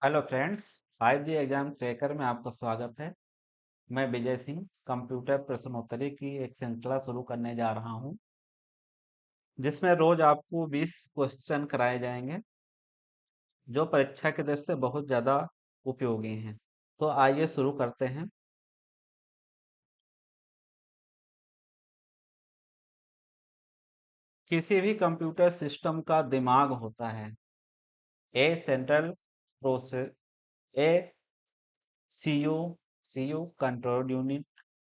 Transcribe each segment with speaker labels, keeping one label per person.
Speaker 1: Hello friends, 5G exam tracker में आपका स्वागत है। मैं विजय सिंह कंप्यूटर प्रश्नोत्तरी की एक श्रृंखला शुरू करने जा रहा हूं, जिसमें रोज आपको 20 क्वेश्चन कराए जाएंगे जो परीक्षा के दृष्टि से बहुत ज़्यादा उपयोगी हैं। तो आइए शुरू करते हैं। किसी भी कंप्यूटर सिस्टम का दिमाग होता है A central process, A CU CU control unit,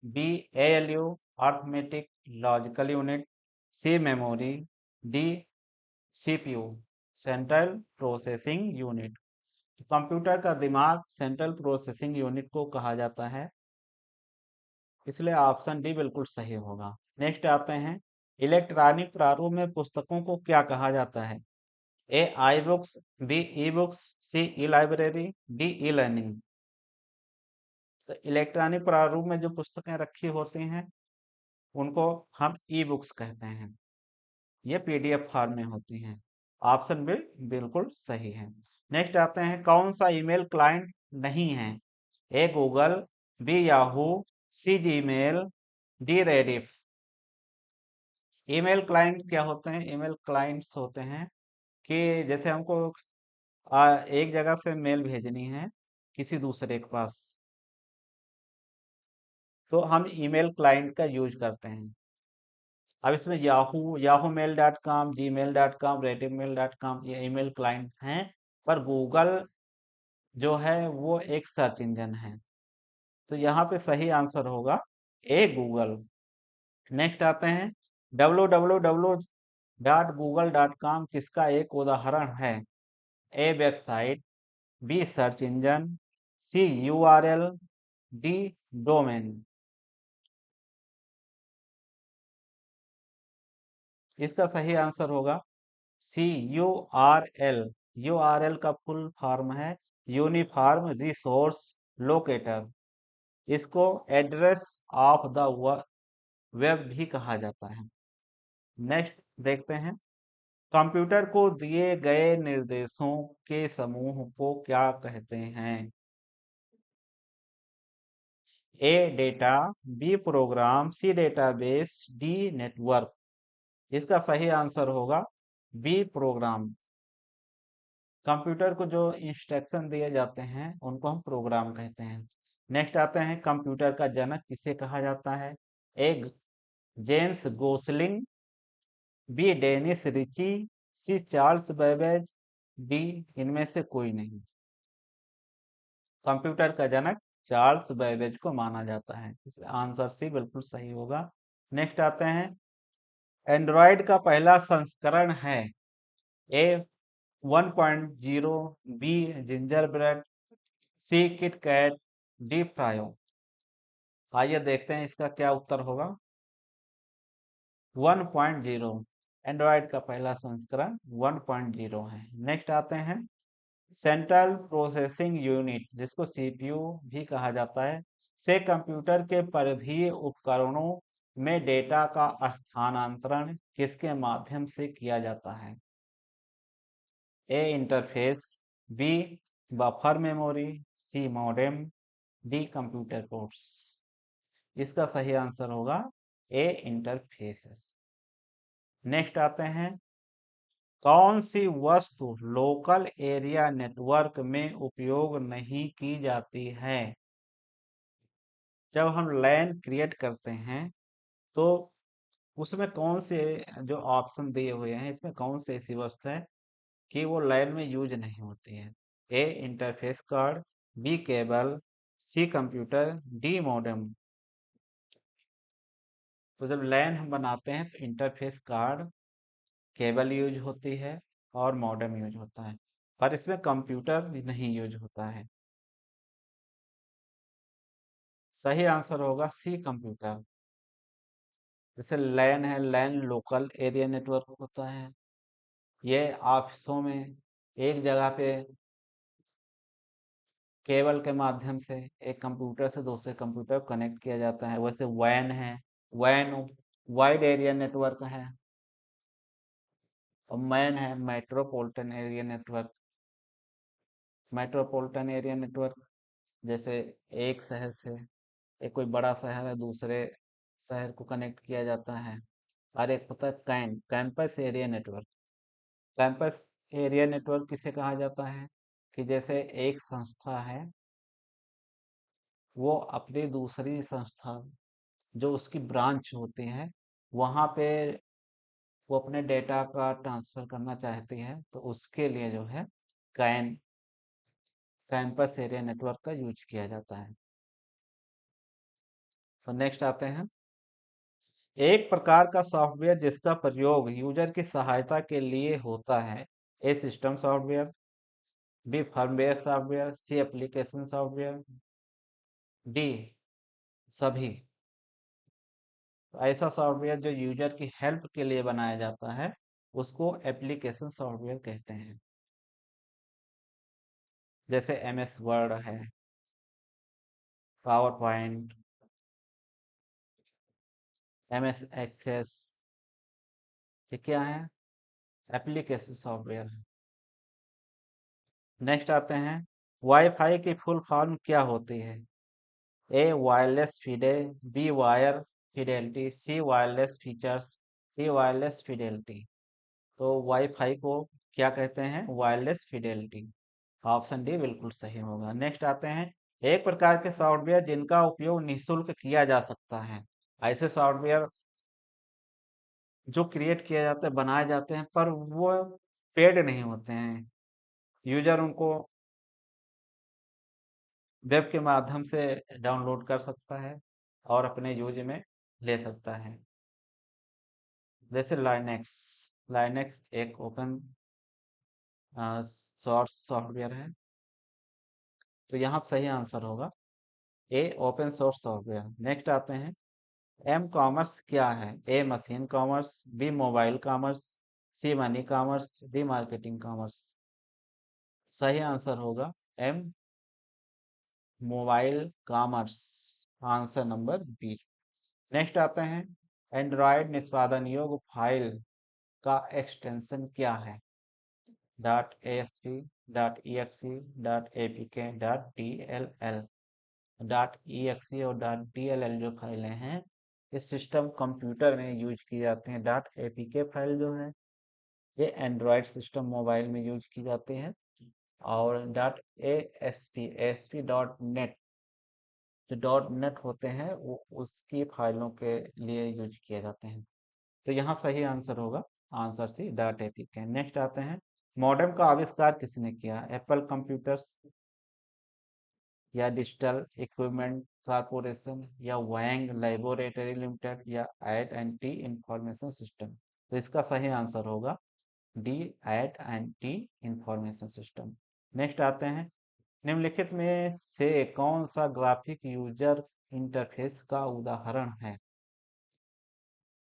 Speaker 1: B ALU arithmetic logical unit, C memory, D CPU central processing unit. Computer का दिमाग सेंट्रल प्रोसेसिंग यूनिट को कहा जाता है, इसलिए ऑप्शन डी बिल्कुल सही होगा। नेक्स्ट आते हैं, इलेक्ट्रॉनिक प्रारूप में पुस्तकों को क्या कहा जाता है? A I books, B e books, C e library, D e learning. तो इलेक्ट्रॉनिक प्रारूप में जो पुस्तकें रखी होती हैं उनको हम ई बुक्स कहते हैं। ये पीडीएफ फॉर्म में होती हैं। ऑप्शन बी बिल्कुल सही है। नेक्स्ट आते हैं, कौन सा ईमेल क्लाइंट नहीं है? A Google, B Yahoo, C Gmail, D Rediff. Email client क्या होते हैं? ईमेल क्लाइंट्स होते हैं कि जैसे हमको एक जगह से मेल भेजनी है किसी दूसरे के पास, तो हम ईमेल क्लाइंट का यूज करते हैं। अब इसमें Yahoo Yahoo mail dot com, Gmail dot com, Rediff mail dot com ये ईमेल क्लाइंट हैं। पर गूगल जो है वो एक सर्च इंजन है, तो यहाँ पे सही आंसर होगा ए गूगल। नेक्स्ट आते हैं, www.google.com किसका एक उदाहरण है? ए वेबसाइट, बी सर्च इंजन, सी यूआरएल, डी डोमेन। इसका सही आंसर होगा सी यूआरएल। यूआरएल का फुल फॉर्म है यूनिफॉर्म रिसोर्स लोकेटर। इसको एड्रेस ऑफ द वेब भी कहा जाता है। नेक्स्ट देखते हैं, कंप्यूटर को दिए गए निर्देशों के समूह को क्या कहते हैं? ए डेटा, बी प्रोग्राम, सी डेटाबेस, डी नेटवर्क। इसका सही आंसर होगा बी प्रोग्राम। कंप्यूटर को जो इंस्ट्रक्शन दिए जाते हैं उनको हम प्रोग्राम कहते हैं। नेक्स्ट आते हैं, कंप्यूटर का जनक किसे कहा जाता है? A James Gosling, B Dennis Ritchie, C Charles Babbage, D इनमें से कोई नहीं। कंप्यूटर का जनक चार्ल्स बेबेज को माना जाता है, इसलिए आंसर सी बिल्कुल सही होगा। नेक्स्ट आते हैं, एंड्रॉयड का पहला संस्करण है ए 1.0, बी जिंजर ब्रेड, सी किट कैट, डी फ्रायो। आइए देखते हैं इसका क्या उत्तर होगा। 1.0, एंड्रॉयड का पहला संस्करण 1.0 है। नेक्स्ट आते हैं, सेंट्रल प्रोसेसिंग यूनिट जिसको सीपीयू भी कहा जाता है से कंप्यूटर के परिधीय उपकरणों में डेटा का स्थानांतरण किसके माध्यम से किया जाता है? ए इंटरफेस, बी बफर मेमोरी, सी मॉडेम, डी कंप्यूटर कोड्स। इसका सही आंसर होगा ए इंटरफेसेस। नेक्स्ट आते हैं, कौन सी वस्तु लोकल एरिया नेटवर्क में उपयोग नहीं की जाती है? जब हम लैन क्रिएट करते हैं तो उसमें कौन से जो ऑप्शन दिए हुए हैं इसमें कौन सी ऐसी वस्तु है कि वो लैन में यूज नहीं होती है? ए इंटरफेस कार्ड, बी केबल, सी कंप्यूटर, डी मॉडेम। तो जब लैन हम बनाते हैं तो इंटरफेस कार्ड, केबल यूज होती है और मॉडेम यूज होता है, पर इसमें कंप्यूटर नहीं यूज होता है। सही आंसर होगा सी कंप्यूटर। जैसे लैन है, लैन लोकल एरिया नेटवर्क होता है। ये ऑफिसों में एक जगह पे केबल के माध्यम से एक कंप्यूटर से दूसरे कंप्यूटर को कनेक्ट किया जाता है। वैसे वैन है, वैन वाइड एरिया नेटवर्क है, और मैन है metropolitan area network. Metropolitan area network, जैसे एक शहर से, एक कोई बड़ा शहर है दूसरे शहर को कनेक्ट किया जाता है। और एक होता है campus area network. Campus area network किसे कहा जाता है कि जैसे एक संस्था है, वो अपनी दूसरी संस्था जो उसकी ब्रांच होती है, वहाँ पे वो अपने डेटा का ट्रांसफर करना चाहती है, तो उसके लिए जो है कैन कैंपस एरिया नेटवर्क का यूज किया जाता है। तो नेक्स्ट आते हैं, एक प्रकार का सॉफ्टवेयर जिसका प्रयोग यूजर की सहायता के लिए होता है। A system software, B firmware software, C application software, D सभी। ऐसा सॉफ्टवेयर जो यूजर की हेल्प के लिए बनाया जाता है उसको एप्लीकेशन सॉफ्टवेयर कहते हैं। जैसे एम एस वर्ड है, PowerPoint, M S Access, ये क्या है? एप्लीकेशन सॉफ्टवेयर है। नेक्स्ट आते हैं, वाईफाई की फुल फॉर्म क्या होती है? A wireless fide, B wire fidelity, C wireless features, D wireless fidelity. तो वाईफाई को क्या कहते हैं? Wireless Fidelity. ऑप्शन डी बिल्कुल सही होगा। नेक्स्ट आते हैं, एक प्रकार के सॉफ्टवेयर जिनका उपयोग निःशुल्क किया जा सकता है। ऐसे सॉफ्टवेयर जो क्रिएट किया जाता है, बनाए जाते हैं, पर वो पेड नहीं होते हैं। यूजर उनको वेब के माध्यम से डाउनलोड कर सकता है और अपने यूज में ले सकता है। जैसे लाइनेक्स, लाइनेक्स एक ओपन सोर्स सॉफ्टवेयर है। तो यहाँ सही आंसर होगा A open source software. Next आते हैं, एम कॉमर्स क्या है? A machine commerce, B mobile commerce, C money commerce, D marketing commerce. सही आंसर होगा M mobile commerce, answer number B. Next आते हैं, एंड्रॉयड निष्पादन योग्य फाइल का एक्सटेंशन क्या है? Dot ASP, dot EXE, dot APK, dot DLL। Dot EXE और डॉट DLL जो फाइलें हैं, ये सिस्टम कंप्यूटर में यूज की जाती हैं। डॉट APK फाइल जो है ये एंड्रॉयड सिस्टम मोबाइल में यूज की जाती है। और डॉट ASP डॉट नेट, जो डॉट नेट होते हैं वो उसकी फाइलों के लिए यूज किए जाते हैं। तो यहाँ सही आंसर होगा answer C dot APK। Next आते हैं, मॉडेम का आविष्कार किसने किया? एप्पल कंप्यूटर्स, या डिजिटल इक्विपमेंट कारपोरेशन, या वैंग लैबोरेटरी लिमिटेड, या AT and T Information System. तो इसका सही आंसर होगा D, AT and T Information System. Next आते हैं, निम्नलिखित में से कौन सा ग्राफिक यूजर इंटरफेस का उदाहरण है?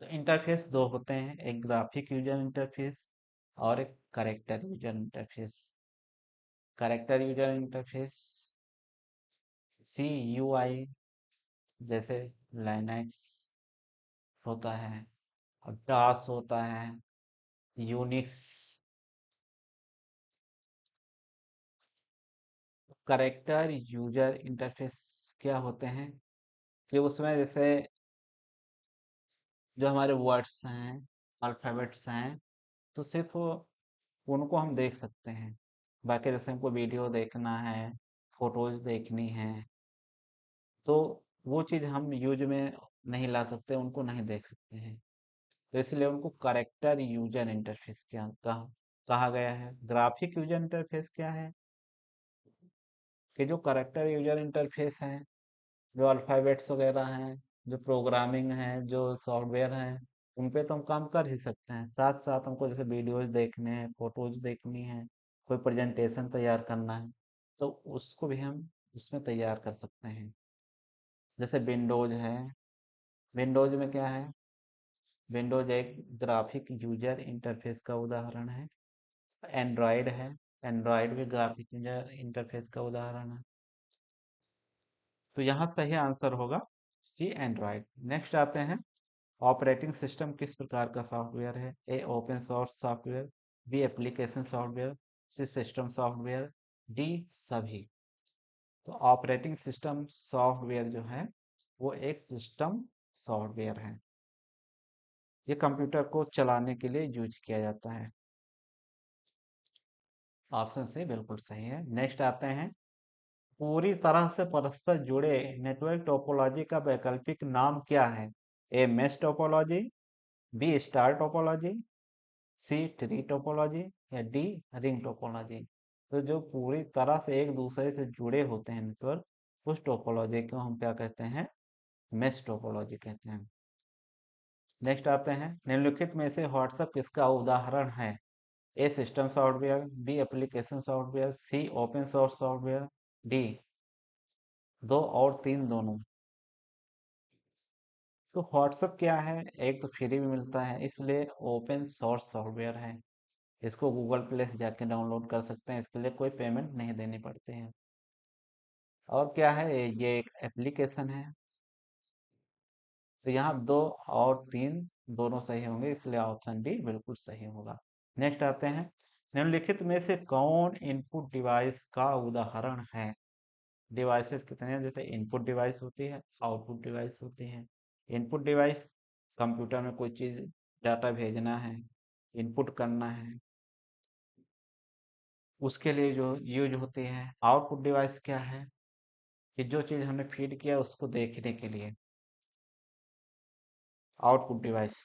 Speaker 1: तो इंटरफेस दो होते हैं, एक ग्राफिक यूजर इंटरफेस और एक character user interface. Character user interface CUI, जैसे लाइनक्स होता है और टास होता है, यूनिक्स। करेक्टर यूजर इंटरफेस क्या होते हैं कि उसमें जैसे जो हमारे वर्ड्स हैं, अल्फ़ाबेट्स हैं, तो सिर्फ उनको हम देख सकते हैं। बाकी जैसे हमको वीडियो देखना है, फोटोज देखनी है, तो वो चीज़ हम यूज में नहीं ला सकते, उनको नहीं देख सकते हैं। तो इसलिए उनको करेक्टर यूजर इंटरफेस क्या कहा गया है। ग्राफिक यूजर इंटरफेस क्या है कि जो करेक्टर यूजर इंटरफेस है, जो अल्फ़ाबेट्स वगैरह हैं, जो प्रोग्रामिंग है, जो सॉफ्टवेयर हैं, उन पे तो हम काम कर ही सकते हैं। साथ साथ हमको जैसे वीडियोज देखने हैं, फोटोज देखनी है, कोई प्रेजेंटेशन तैयार करना है, तो उसको भी हम उसमें तैयार कर सकते हैं। जैसे विंडोज है, विंडोज में क्या है? विंडोज एक ग्राफिक यूजर इंटरफेस का उदाहरण है। एंड्रॉयड है, एंड्रॉयड भी ग्राफिक यूजर इंटरफेस का उदाहरण है। तो यहाँ सही आंसर होगा सी एंड्रॉयड। नेक्स्ट आते हैं, ऑपरेटिंग सिस्टम किस प्रकार का सॉफ्टवेयर है? A open source software, B application software, C system software, D सभी। तो ऑपरेटिंग सिस्टम सॉफ्टवेयर जो है वो एक सिस्टम सॉफ्टवेयर है, ये कंप्यूटर को चलाने के लिए यूज किया जाता है। ऑप्शन सी बिल्कुल सही है। नेक्स्ट आते हैं, पूरी तरह से परस्पर जुड़े नेटवर्क टोपोलॉजी का वैकल्पिक नाम क्या है? A mesh topology, B star topology, C tree topology या डी रिंग टोपोलॉजी। तो जो पूरी तरह से एक दूसरे से जुड़े होते हैं नेटवर्क, उस टोपोलॉजी को हम क्या कहते हैं? मेश टोपोलॉजी कहते हैं। नेक्स्ट आते हैं, निम्नलिखित में से व्हाट्सएप किसका उदाहरण है? A system software, B application software, C open source software, D दो और तीन दोनों। तो व्हाट्सएप क्या है? एक तो फ्री में मिलता है, इसलिए ओपन सोर्स सॉफ्टवेयर है। इसको गूगल प्ले से जाके डाउनलोड कर सकते हैं, इसके लिए कोई पेमेंट नहीं देनी पड़ती है। और क्या है? ये एक एप्लीकेशन है। तो यहाँ दो और तीन दोनों सही होंगे, इसलिए ऑप्शन डी बिल्कुल सही होगा। नेक्स्ट आते हैं, निम्नलिखित में से कौन इनपुट डिवाइस का उदाहरण है? डिवाइसेस कितने हैं? जैसे इनपुट डिवाइस होती है, आउटपुट डिवाइस होती है। इनपुट डिवाइस, कंप्यूटर में कोई चीज़ डाटा भेजना है, इनपुट करना है, उसके लिए जो यूज होती है। आउटपुट डिवाइस क्या है? कि जो चीज़ हमने फीड किया उसको देखने के लिए, आउटपुट डिवाइस।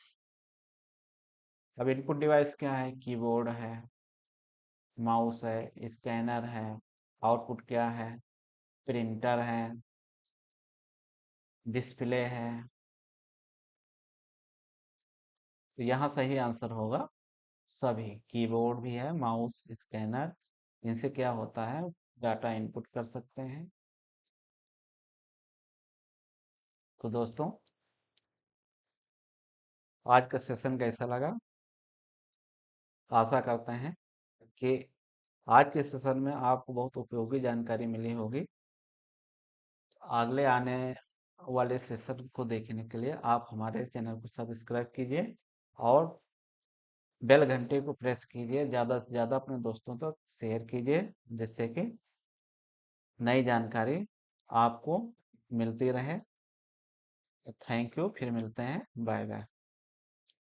Speaker 1: अब इनपुट डिवाइस क्या है? कीबोर्ड है, माउस है, स्कैनर है। आउटपुट क्या है? प्रिंटर है, डिस्प्ले है। तो यहाँ सही आंसर होगा सभी। कीबोर्ड भी है, माउस, स्कैनर, इनसे क्या होता है? डाटा इनपुट कर सकते हैं। तो दोस्तों, आज का सेशन कैसा लगा? आशा करते हैं कि आज के सेशन में आपको बहुत उपयोगी जानकारी मिली होगी। अगले आने वाले सेशन को देखने के लिए आप हमारे चैनल को सब्सक्राइब कीजिए और बेल घंटे को प्रेस कीजिए। ज़्यादा से ज़्यादा अपने दोस्तों तक शेयर कीजिए, जिससे कि नई जानकारी आपको मिलती रहे। थैंक यू, फिर मिलते हैं। Bye bye.